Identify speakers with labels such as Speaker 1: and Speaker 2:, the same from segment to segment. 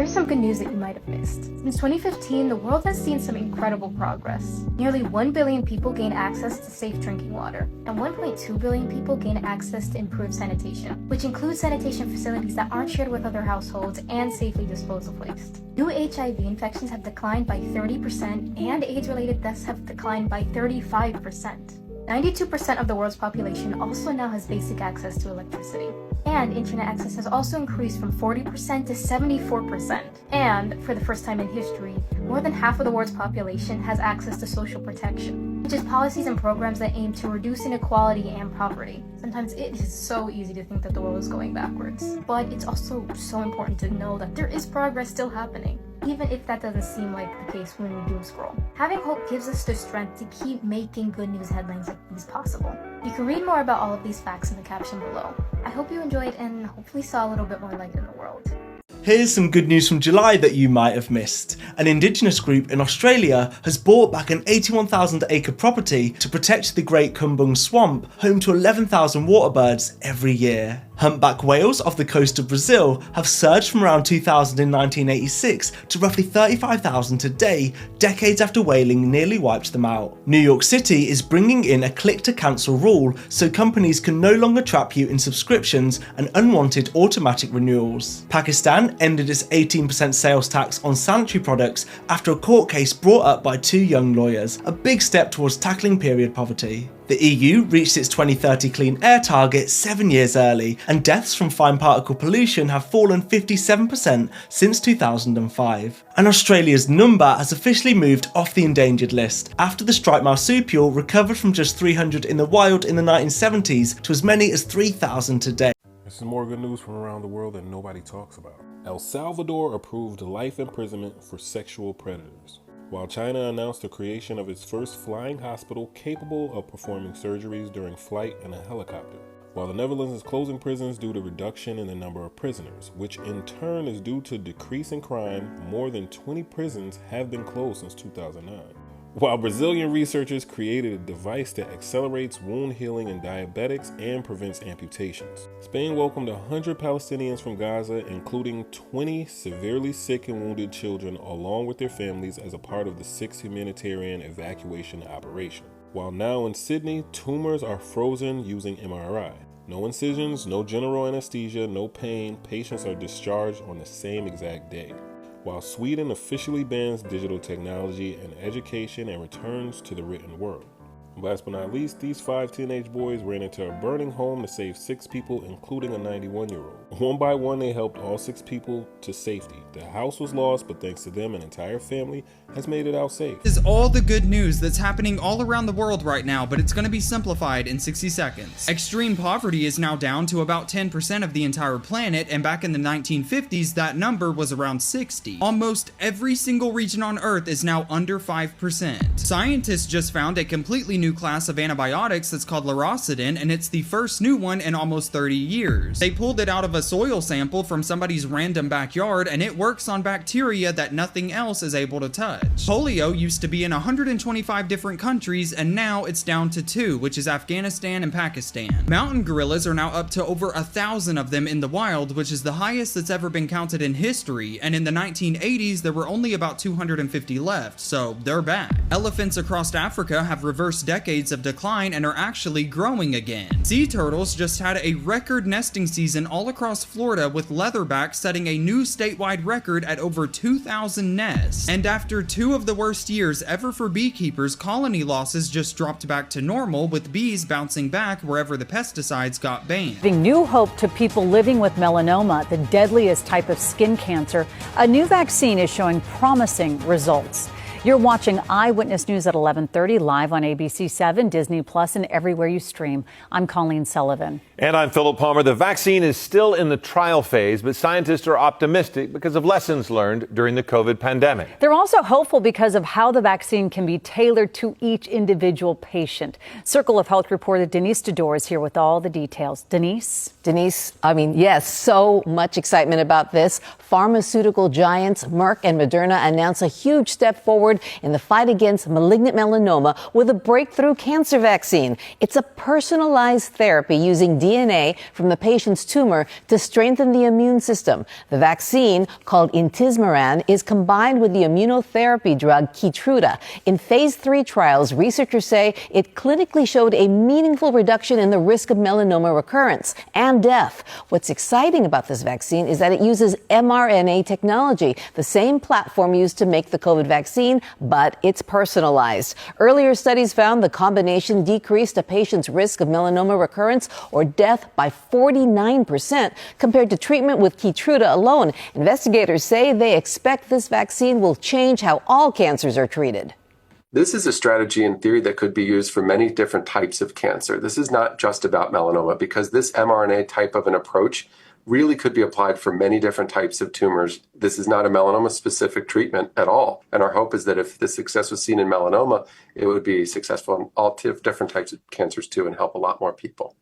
Speaker 1: here's some good news that you might have missed. Since 2015, the world has seen some incredible progress. Nearly 1 billion people gain access to safe drinking water, and 1.2 billion people gain access to improved sanitation, which includes sanitation facilities that aren't shared with other households and safely dispose of waste. New HIV infections have declined by 30%, and AIDS-related deaths have declined by 35%. 92% of the world's population also now has basic access to electricity. And internet access has also increased from 40% to 74%. And, for the first time in history, more than half of the world's population has access to social protection, which is policies and programs that aim to reduce inequality and poverty. Sometimes it is so easy to think that the world is going backwards, but it's also so important to know that there is progress still happening, even if that doesn't seem like the case when we doom scroll. Having hope gives us the strength to keep making good news headlines like these possible. You can read more about all of these facts in the caption below. I hope you enjoyed and hopefully saw a little bit more light in the world.
Speaker 2: Here's some good news from July that you might have missed. An Indigenous group in Australia has bought back an 81,000 acre property to protect the Great Kumbung Swamp, home to 11,000 waterbirds every year. Humpback whales off the coast of Brazil have surged from around 2,000 in 1986 to roughly 35,000 today, decades after whaling nearly wiped them out. New York City is bringing in a click-to-cancel rule so companies can no longer trap you in subscriptions and unwanted automatic renewals. Pakistan ended its 18% sales tax on sanitary products after a court case brought up by two young lawyers, a big step towards tackling period poverty. The EU reached its 2030 clean air target 7 years early, and deaths from fine particle pollution have fallen 57% since 2005. And Australia's number has officially moved off the endangered list after the striped marsupial recovered from just 300 in the wild in the 1970s to as many as 3,000 today.
Speaker 3: This is more good news from around the world that nobody talks about. El Salvador approved life imprisonment for sexual predators, while China announced the creation of its first flying hospital capable of performing surgeries during flight in a helicopter. While the Netherlands is closing prisons due to reduction in the number of prisoners, which in turn is due to decrease in crime, more than 20 prisons have been closed since 2009. While Brazilian researchers created a device that accelerates wound healing in diabetics and prevents amputations. Spain welcomed 100 Palestinians from Gaza, including 20 severely sick and wounded children along with their families as a part of the 6th humanitarian evacuation operation. While now in Sydney, tumors are frozen using MRI. No incisions, no general anesthesia, no pain, patients are discharged on the same exact day. While Sweden officially bans digital technology and education and returns to the written world. Last but not least, these 5 teenage boys ran into a burning home to save 6 people, including a 91-year-old. One by one, they helped all 6 people to safety. The house was lost, but thanks to them, an entire family has made it out safe.
Speaker 4: This is all the good news that's happening all around the world right now, but it's going to be simplified in 60 seconds. Extreme poverty is now down to about 10% of the entire planet, and back in the 1950s, that number was around 60. Almost every single region on Earth is now under 5%. Scientists just found a completely new class of antibiotics that's called Lorocidin, and it's the first new one in almost 30 years. They pulled it out of a soil sample from somebody's random backyard, and it works on bacteria that nothing else is able to touch. Polio used to be in 125 different countries, and now it's down to 2, which is Afghanistan and Pakistan. Mountain gorillas are now up to over 1,000 of them in the wild, which is the highest that's ever been counted in history, and in the 1980s there were only about 250 left, so they're back. Elephants across Africa have reversed decades of decline and are actually growing again. Sea turtles just had a record nesting season all across Florida, with leatherbacks setting a new statewide record at over 2,000 nests. And after 2 of the worst years ever for beekeepers, colony losses just dropped back to normal, with bees bouncing back wherever the pesticides got banned.
Speaker 5: Giving new hope to people living with melanoma, the deadliest type of skin cancer, a new vaccine is showing promising results. You're watching Eyewitness News at 11:30 live on ABC7, Disney Plus, and everywhere you stream. I'm Colleen Sullivan.
Speaker 6: And I'm Philip Palmer. The vaccine is still in the trial phase, but scientists are optimistic because of lessons learned during the COVID pandemic.
Speaker 5: They're also hopeful because of how the vaccine can be tailored to each individual patient. Circle of Health reporter Denise Dodor is here with all the details. Denise?
Speaker 7: Yes, so much excitement about this. Pharmaceutical giants Merck and Moderna announce a huge step forward forward in the fight against malignant melanoma with a breakthrough cancer vaccine. It's a personalized therapy using DNA from the patient's tumor to strengthen the immune system. The vaccine, called intismeran, is combined with the immunotherapy drug Keytruda. In phase 3 trials, researchers say it clinically showed a meaningful reduction in the risk of melanoma recurrence and death. What's exciting about this vaccine is that it uses mRNA technology, the same platform used to make the COVID vaccine, but it's personalized. Earlier studies found the combination decreased a patient's risk of melanoma recurrence or death by 49% compared to treatment with Keytruda alone. Investigators say they expect this vaccine will change how all cancers are treated.
Speaker 8: This is a strategy in theory that could be used for many different types of cancer. This is not just about melanoma, because this mRNA type of an approach really could be applied for many different types of tumors. This is not a melanoma-specific treatment at all. And our hope is that if the success was seen in melanoma, it would be successful in all different types of cancers too and help a lot more people.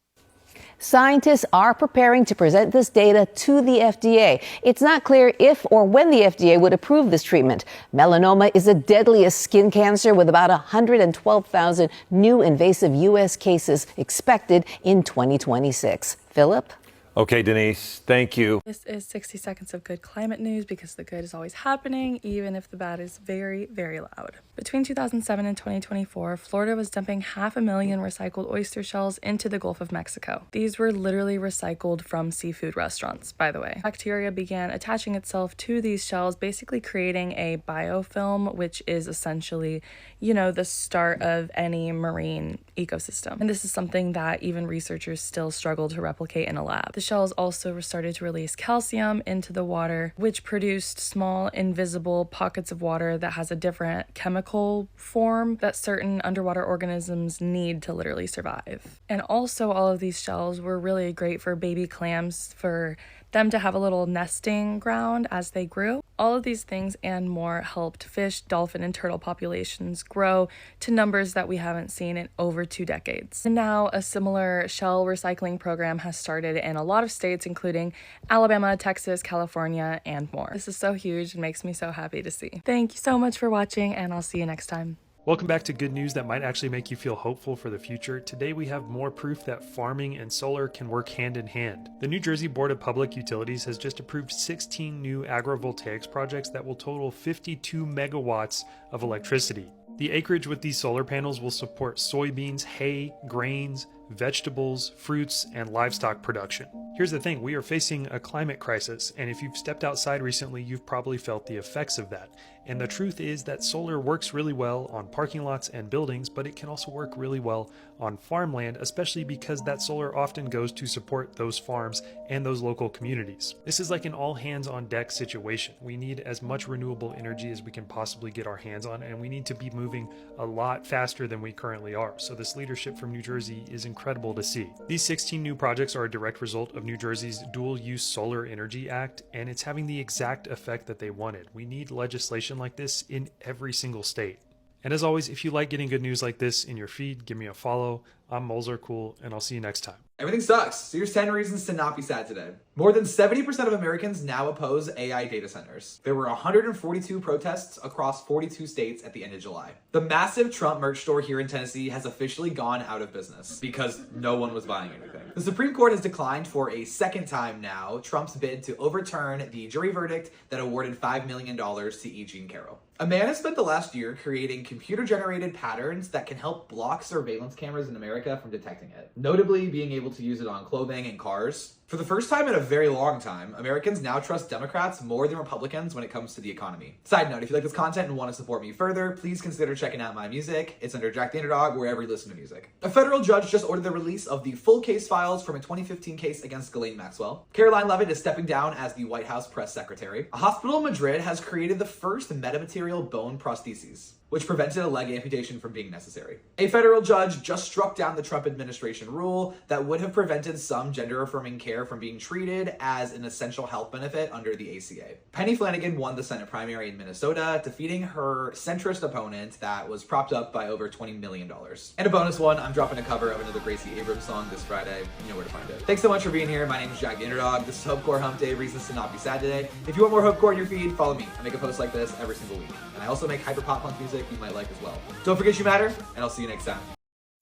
Speaker 7: Scientists are preparing to present this data to the FDA. It's not clear if or when the FDA would approve this treatment. Melanoma is the deadliest skin cancer, with about 112,000 new invasive U.S. cases expected in 2026. Philip?
Speaker 6: Okay, Denise, thank you.
Speaker 9: This is 60 seconds of good climate news, because the good is always happening, even if the bad is very, very loud. Between 2007 and 2024, Florida was dumping 500,000 recycled oyster shells into the Gulf of Mexico. These were literally recycled from seafood restaurants, by the way. Bacteria began attaching itself to these shells, basically creating a biofilm, which is essentially, the start of any marine ecosystem. And this is something that even researchers still struggle to replicate in a lab. The shells also started to release calcium into the water, which produced small, invisible pockets of water that has a different chemical form that certain underwater organisms need to literally survive. And also, all of these shells were really great for baby clams, for them to have a little nesting ground as they grew. All of these things and more helped fish, dolphin, and turtle populations grow to numbers that we haven't seen in over 2 decades. And now a similar shell recycling program has started in a lot of states, including Alabama, Texas, California, and more. This is so huge and makes me so happy to see. Thank you so much for watching, and I'll see you next time.
Speaker 10: Welcome back to good news that might actually make you feel hopeful for the future. Today we have more proof that farming and solar can work hand in hand. The New Jersey Board of Public Utilities has just approved 16 new agrivoltaics projects that will total 52 megawatts of electricity. The acreage with these solar panels will support soybeans, hay, grains, vegetables, fruits, and livestock production. Here's the thing, we are facing a climate crisis, and if you've stepped outside recently, you've probably felt the effects of that. And the truth is that solar works really well on parking lots and buildings, but it can also work really well on farmland, especially because that solar often goes to support those farms and those local communities. This is like an all hands on deck situation. We need as much renewable energy as we can possibly get our hands on, and we need to be moving a lot faster than we currently are. So this leadership from New Jersey is incredible to see. These 16 new projects are a direct result of New Jersey's Dual Use Solar Energy Act, and it's having the exact effect that they wanted. We need legislation like this in every single state. And as always, if you like getting good news like this in your feed, give me a follow. I'm Cool, and I'll see you next time.
Speaker 11: Everything sucks, so here's 10 reasons to not be sad today. More than 70% of Americans now oppose AI data centers. There were 142 protests across 42 states at the end of July. The massive Trump merch store here in Tennessee has officially gone out of business because no one was buying anything. The Supreme Court has declined for a second time now Trump's bid to overturn the jury verdict that awarded $5 million to E. Jean Carroll. A man has spent the last year creating computer-generated patterns that can help block surveillance cameras in America from detecting it, notably being able to use it on clothing and cars. For the first time in a very long time, Americans now trust Democrats more than Republicans when it comes to the economy. Side note, if you like this content and want to support me further, please consider checking out my music. It's under Jack the Underdog wherever you listen to music. A federal judge just ordered the release of the full case files from a 2015 case against Ghislaine Maxwell. Caroline Leavitt is stepping down as the White House press secretary. A hospital in Madrid has created the first metamaterial bone prostheses, which prevented a leg amputation from being necessary. A federal judge just struck down the Trump administration rule that would have prevented some gender-affirming care care from being treated as an essential health benefit under the ACA. Penny Flanagan won the Senate primary in Minnesota, defeating her centrist opponent that was propped up by over $20 million. And a bonus one, I'm dropping a cover of another Gracie Abrams song this Friday. You know where to find it. Thanks so much for being here. My name is Jack the Underdog. This is Hopecore Hump Day, reasons to not be sad today. If you want more Hopecore in your feed, follow me. I make a post like this every single week. And I also make hyper pop punk music you might like as well. Don't forget you matter, and I'll see you next time.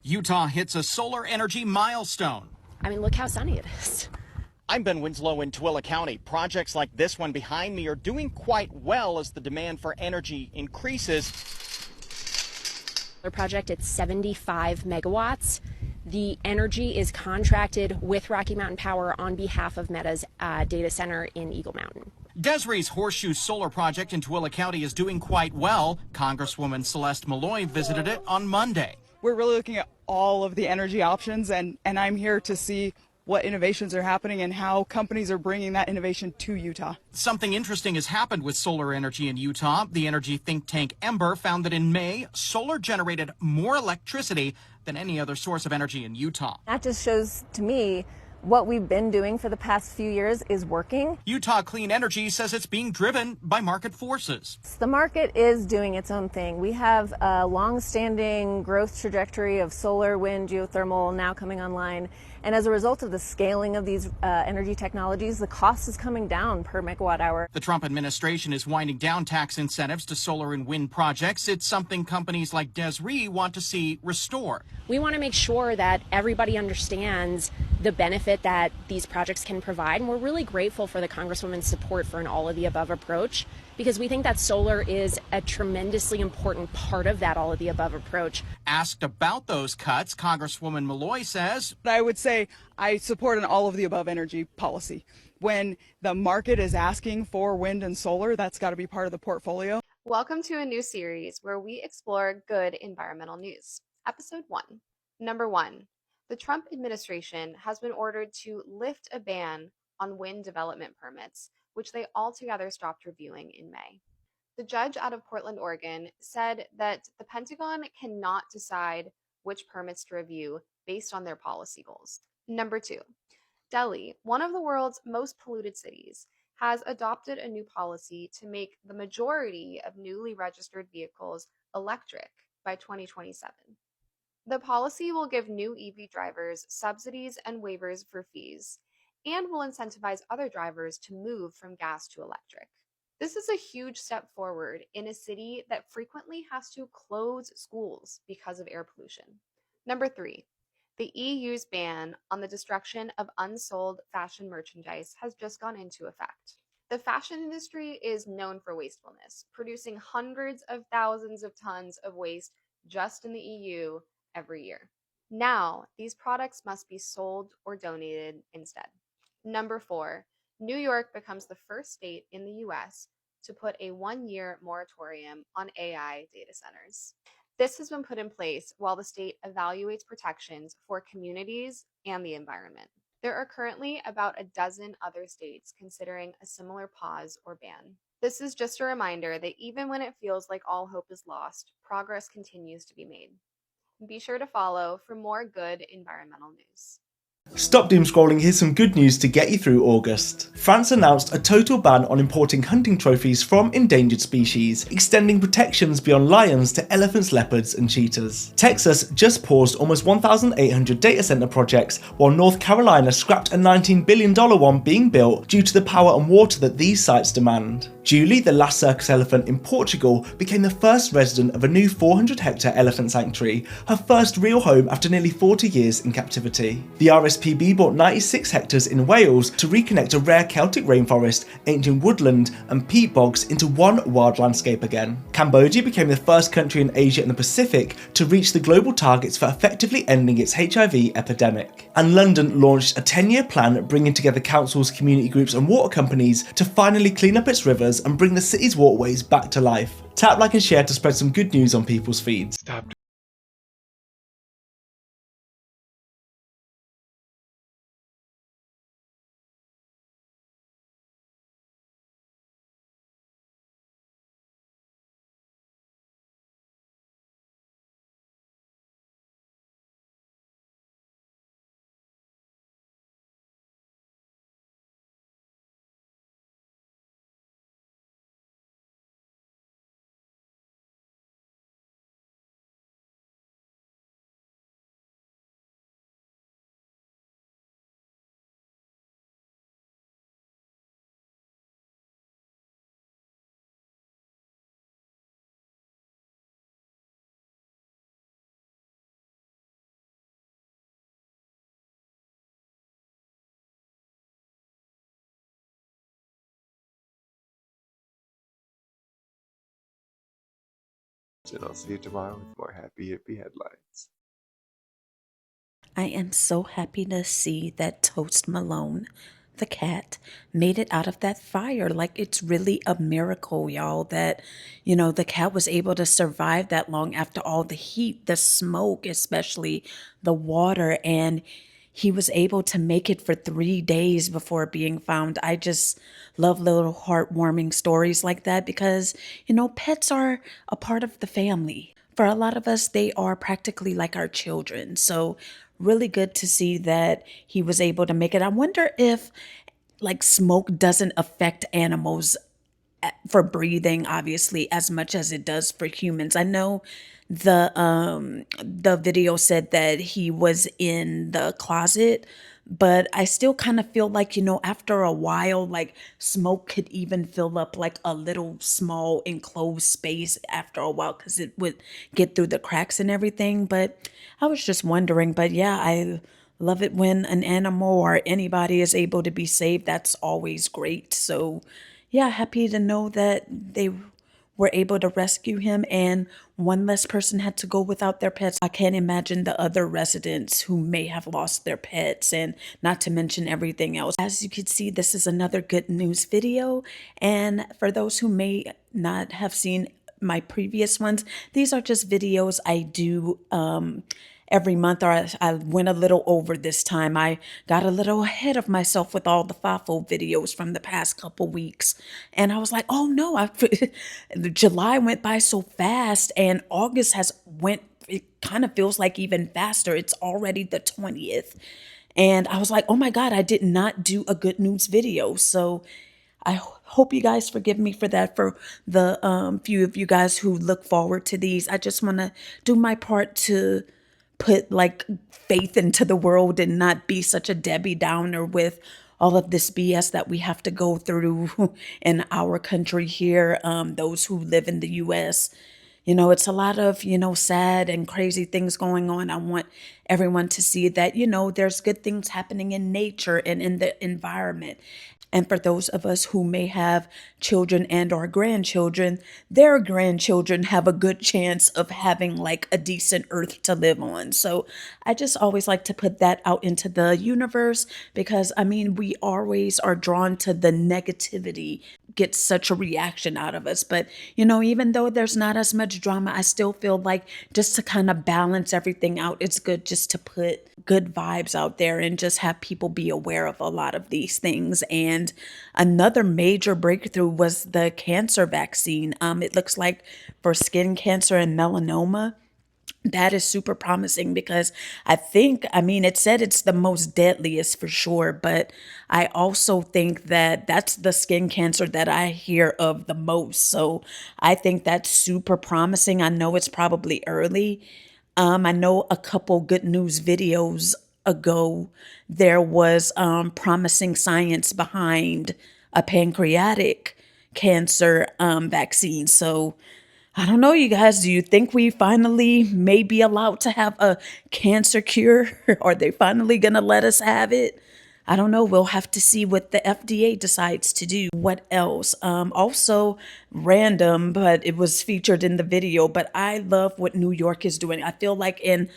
Speaker 12: Utah hits a solar energy milestone.
Speaker 13: I mean, look how sunny it is.
Speaker 12: I'm Ben Winslow in Tooele County. Projects like this one behind me are doing quite well as the demand for energy increases.
Speaker 13: The project at 75 megawatts. The energy is contracted with Rocky Mountain Power on behalf of Meta's data center in Eagle Mountain.
Speaker 12: Desree's Horseshoe Solar Project in Tooele County is doing quite well. Congresswoman Celeste Malloy visited it on Monday.
Speaker 14: We're really looking at all of the energy options, and I'm here to see what innovations are happening and how companies are bringing that innovation to Utah.
Speaker 12: Something interesting has happened with solar energy in Utah. The energy think tank Ember found that in May, solar generated more electricity than any other source of energy in Utah.
Speaker 15: That just shows to me what we've been doing for the past few years is working.
Speaker 12: Utah Clean Energy says it's being driven by market forces.
Speaker 15: The market is doing its own thing. We have a long-standing growth trajectory of solar, wind, geothermal now coming online. And as a result of the scaling of these energy technologies, the cost is coming down per megawatt hour.
Speaker 12: The Trump administration is winding down tax incentives to solar and wind projects. It's something companies like Desree want to see restore.
Speaker 13: We want to make sure that everybody understands the benefit that these projects can provide. And we're really grateful for the Congresswoman's support for an all-of-the-above approach, because we think that solar is a tremendously important part of that all-of-the-above approach.
Speaker 12: Asked about those cuts, Congresswoman Malloy says,
Speaker 14: I would say I support an all-of-the-above energy policy. When the market is asking for wind and solar, that's got to be part of the portfolio.
Speaker 16: Welcome to a new series where we explore good environmental news. Episode 1. Number 1. The Trump administration has been ordered to lift a ban on wind development permits, which they altogether stopped reviewing in May. The judge out of Portland, Oregon, said that the Pentagon cannot decide which permits to review based on their policy goals. Number 2. Delhi, one of the world's most polluted cities, has adopted a new policy to make the majority of newly registered vehicles electric by 2027. The policy will give new EV drivers subsidies and waivers for fees, and will incentivize other drivers to move from gas to electric. This is a huge step forward in a city that frequently has to close schools because of air pollution. Number 3. The EU's ban on the destruction of unsold fashion merchandise has just gone into effect. The fashion industry is known for wastefulness, producing hundreds of thousands of tons of waste just in the EU every year. Now, these products must be sold or donated instead. Number 4, New York becomes the first state in the US to put a 1-year moratorium on AI data centers. This has been put in place while the state evaluates protections for communities and the environment. There are currently about a dozen other states considering a similar pause or ban. This is just a reminder that even when it feels like all hope is lost, progress continues to be made. Be sure to follow for more good environmental news.
Speaker 2: Stop doom scrolling, here's some good news to get you through August. France announced a total ban on importing hunting trophies from endangered species, extending protections beyond lions to elephants, leopards and cheetahs. Texas just paused almost 1,800 data center projects, while North Carolina scrapped a $19 billion one being built due to the power and water that these sites demand. Julie, the last circus elephant in Portugal, became the first resident of a new 400-hectare elephant sanctuary, her first real home after nearly 40 years in captivity. The RSPB bought 96 hectares in Wales to reconnect a rare Celtic rainforest, ancient woodland and peat bogs into one wild landscape again. Cambodia became the first country in Asia and the Pacific to reach the global targets for effectively ending its HIV epidemic. And London launched a 10-year plan bringing together councils, community groups and water companies to finally clean up its rivers and bring the city's waterways back to life. Tap, like and share to spread some good news on people's feeds.
Speaker 17: Stop And I'll see you tomorrow with more happy hippie headlines.
Speaker 18: I am so happy to see that Toast Malone, the cat, made it out of that fire. Like, it's really a miracle, y'all, that, the cat was able to survive that long after all the heat, the smoke, especially the water, and he was able to make it for 3 days before being found. I just love little heartwarming stories like that because, pets are a part of the family. For a lot of us, they are practically like our children. So, really good to see that he was able to make it. I wonder if like smoke doesn't affect animals for breathing obviously as much as it does for humans. I know the video said that he was in the closet, but I still kind of feel like, after a while, like smoke could even fill up like a little small enclosed space after a while because it would get through the cracks and everything. But I was just wondering, but yeah, I love it when an animal or anybody is able to be saved. That's always great. So yeah, happy to know that they were able to rescue him and one less person had to go without their pets. I can't imagine the other residents who may have lost their pets, and not to mention everything else. As you can see, this is another good news video. And for those who may not have seen my previous ones, these are just videos I do every month, or I went a little over this time. I got a little ahead of myself with all the FAFO videos from the past couple weeks. And I was like, oh no, July went by so fast and August it kind of feels like even faster. It's already the 20th. And I was like, oh my God, I did not do a good news video. So I hope you guys forgive me for that. For the few of you guys who look forward to these, I just want to do my part to put like faith into the world and not be such a Debbie Downer with all of this BS that we have to go through in our country here, those who live in the US. It's a lot of, sad and crazy things going on. I want everyone to see that, there's good things happening in nature and in the environment. And for those of us who may have children and or grandchildren, their grandchildren have a good chance of having like a decent earth to live on. So I just always like to put that out into the universe because we always are drawn to the negativity, get such a reaction out of us. But, even though there's not as much drama, I still feel like just to kind of balance everything out, it's good just to put good vibes out there and just have people be aware of a lot of these things. And another major breakthrough was the cancer vaccine. It looks like for skin cancer and melanoma, that is super promising because it said it's the most deadliest for sure, but I also think that that's the skin cancer that I hear of the most. So I think that's super promising. I know it's probably early. I know a couple good news videos ago, there was promising science behind a pancreatic cancer vaccine. So I don't know, you guys, do you think we finally may be allowed to have a cancer cure? Are they finally going to let us have it? I don't know. We'll have to see what the FDA decides to do. What else? Also random, but it was featured in the video, but I love what New York is doing. I feel like in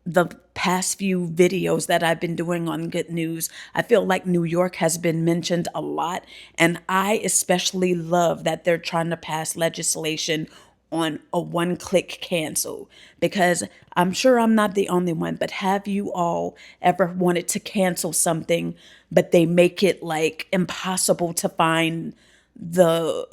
Speaker 18: the past few videos that I've been doing on Good News, I feel like New York has been mentioned a lot. And I especially love that they're trying to pass legislation on a one-click cancel, because I'm sure I'm not the only one, but have you all ever wanted to cancel something, but they make it like impossible to find the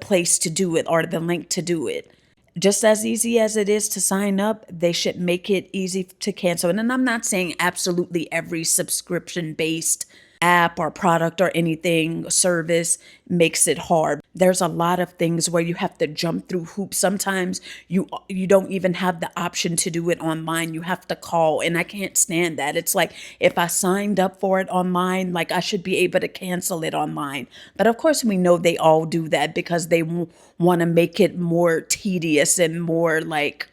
Speaker 18: place to do it or the link to do it? Just as easy as it is to sign up, they should make it easy to cancel. And I'm not saying absolutely every subscription-based app or product or anything, service makes it hard. There's a lot of things where you have to jump through hoops. Sometimes you don't even have the option to do it online. You have to call, and I can't stand that. It's like if I signed up for it online, like I should be able to cancel it online. But of course we know they all do that because they want to make it more tedious and more like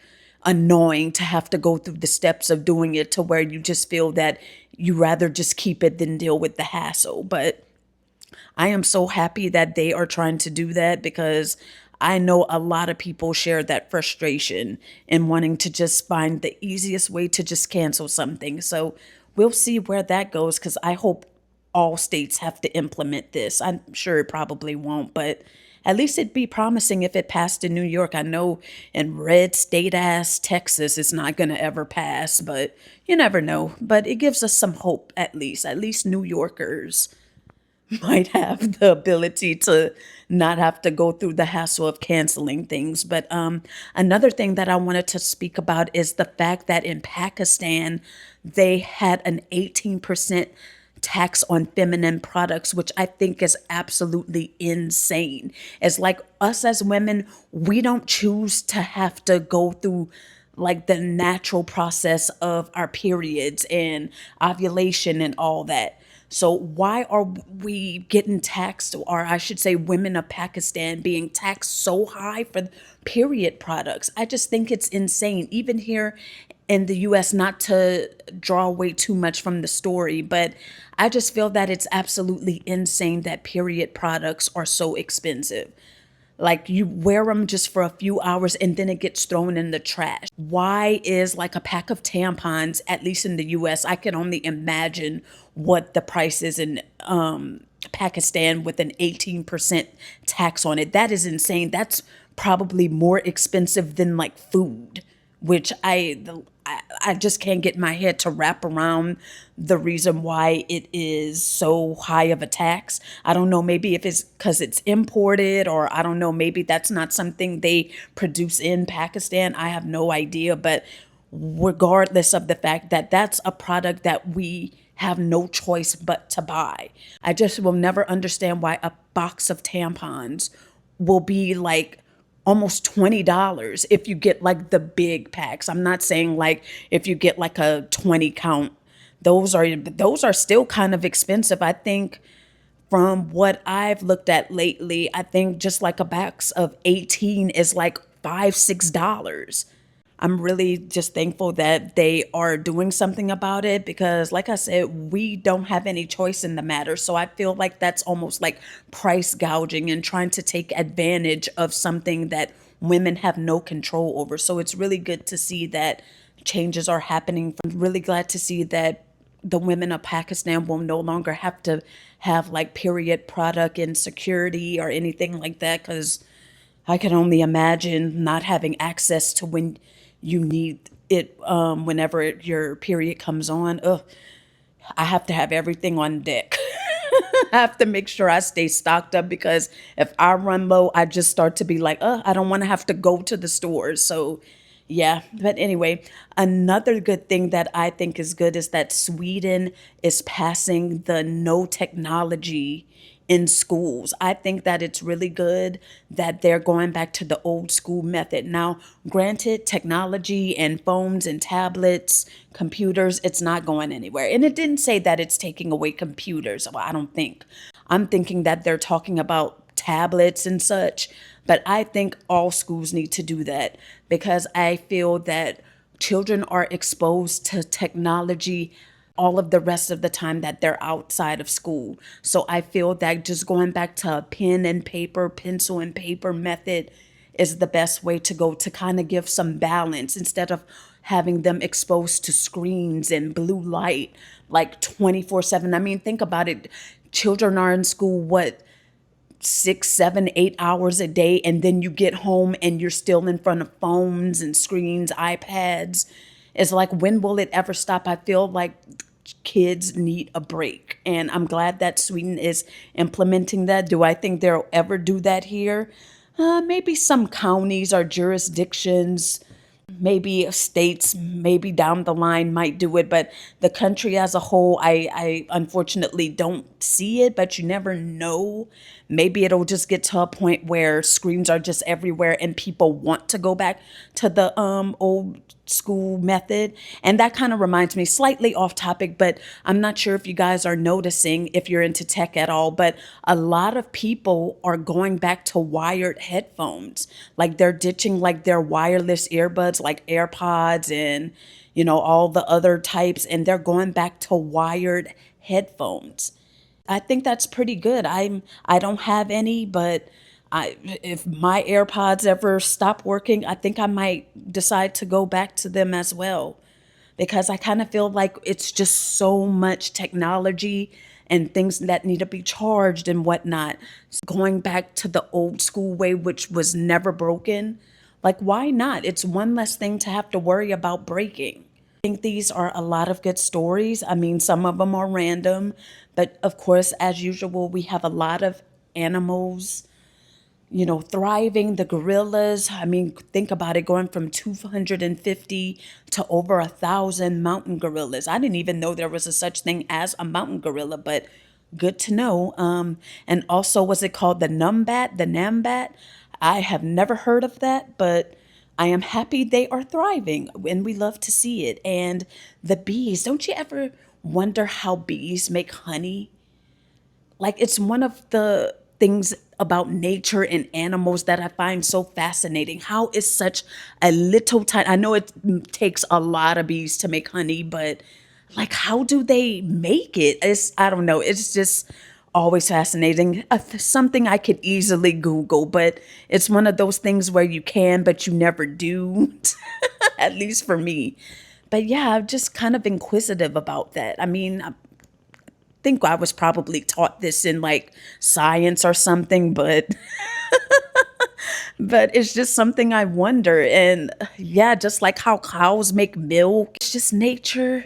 Speaker 18: annoying to have to go through the steps of doing it, to where you just feel that you rather just keep it than deal with the hassle. But I am so happy that they are trying to do that, because I know a lot of people share that frustration in wanting to just find the easiest way to just cancel something. So we'll see where that goes, because I hope all states have to implement this. I'm sure it probably won't, but at least it'd be promising if it passed in New York. I know in red state ass Texas it's not going to ever pass, but you never know. But it gives us some hope, at least. At least New Yorkers might have the ability to not have to go through the hassle of canceling things. But another thing that I wanted to speak about is the fact that in Pakistan, they had an 18% tax on feminine products, which I think is absolutely insane. It's like us as women, we don't choose to have to go through like the natural process of our periods and ovulation and all that. So why are we getting taxed, or I should say women of Pakistan being taxed so high for period products? I just think it's insane. Even here in the US, not to draw away too much from the story, but I just feel that it's absolutely insane that period products are so expensive. Like you wear them just for a few hours and then it gets thrown in the trash. Why is like a pack of tampons, at least in the US, I can only imagine what the price is in Pakistan with an 18% tax on it. That is insane. That's probably more expensive than like food, which I just can't get my head to wrap around the reason why it is so high of a tax. I don't know, maybe if it's because it's imported, or I don't know, maybe that's not something they produce in Pakistan. I have no idea. But regardless of the fact that that's a product that we have no choice but to buy, I just will never understand why a box of tampons will be like almost $20 if you get like the big packs. I'm not saying like if you get like a 20 count, those are still kind of expensive. I think from what I've looked at lately, I think just like a box of 18 is like $5-6. I'm really just thankful that they are doing something about it, because like I said, we don't have any choice in the matter. So I feel like that's almost like price gouging and trying to take advantage of something that women have no control over. So it's really good to see that changes are happening. I'm really glad to see that the women of Pakistan will no longer have to have like period product insecurity or anything like that, because I can only imagine not having access to when you need it whenever your period comes on. I have to have everything on deck. I have to make sure I stay stocked up, because if I run low, I just start to be like, I don't want to have to go to the stores. So yeah, but anyway, another good thing that I think is good is that Sweden is passing the no technology in schools. I think that it's really good that they're going back to the old school method. Now, granted, technology and phones and tablets, computers, it's not going anywhere. And it didn't say that it's taking away computers. Well, I don't think. I'm thinking that they're talking about tablets and such. But I think all schools need to do that, because I feel that children are exposed to technology all of the rest of the time that they're outside of school. So I feel that just going back to a pen and paper, pencil and paper method is the best way to go, to kind of give some balance, instead of having them exposed to screens and blue light like 24/7. I mean, think about it. Children are in school, 6, 7, 8 hours a day, and then you get home and you're still in front of phones and screens, iPads. It's like, when will it ever stop? I feel like kids need a break, and I'm glad that Sweden is implementing that. Do I think they'll ever do that here? Maybe some counties or jurisdictions, maybe states, maybe down the line might do it, but the country as a whole, I unfortunately don't see it, but you never know. Maybe it'll just get to a point where screens are just everywhere and people want to go back to the old school method. And that kind of reminds me, slightly off topic, but I'm not sure if you guys are noticing, if you're into tech at all, but a lot of people are going back to wired headphones. Like they're ditching like their wireless earbuds, like AirPods and, all the other types, and they're going back to wired headphones. I think that's pretty good. I don't have any, but If my AirPods ever stop working, I think I might decide to go back to them as well, because I kind of feel like it's just so much technology and things that need to be charged and whatnot. Going back to the old school way, which was never broken, like, why not? It's one less thing to have to worry about breaking. I think these are a lot of good stories. I mean, some of them are random, but of course, as usual, we have a lot of animals, thriving. The gorillas, I mean, think about it, going from 250 to over 1,000 mountain gorillas. I didn't even know there was a such thing as a mountain gorilla, but good to know. And also, was it called the Nambat? I have never heard of that, but I am happy they are thriving, and we love to see it. And the bees, don't you ever wonder how bees make honey? Like, it's one of the things about nature and animals that I find so fascinating. How is such a little tiny, I know it takes a lot of bees to make honey, but like, how do they make it? I don't know. It's just always fascinating. Something I could easily Google, but it's one of those things where you can, but you never do, at least for me. But yeah, I'm just kind of inquisitive about that. I mean, think I was probably taught this in like science or something, but it's just something I wonder. And yeah, just like how cows make milk, it's just nature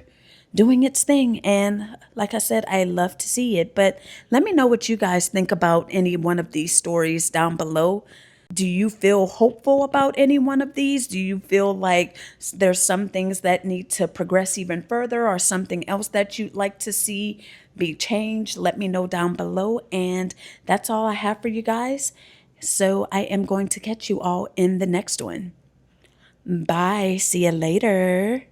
Speaker 18: doing its thing. And like I said, I love to see it. But let me know what you guys think about any one of these stories down below. Do you feel hopeful about any one of these? Do you feel like there's some things that need to progress even further, or something else that you'd like to see be changed? Let me know down below. And that's all I have for you guys. So I am going to catch you all in the next one. Bye. See you later.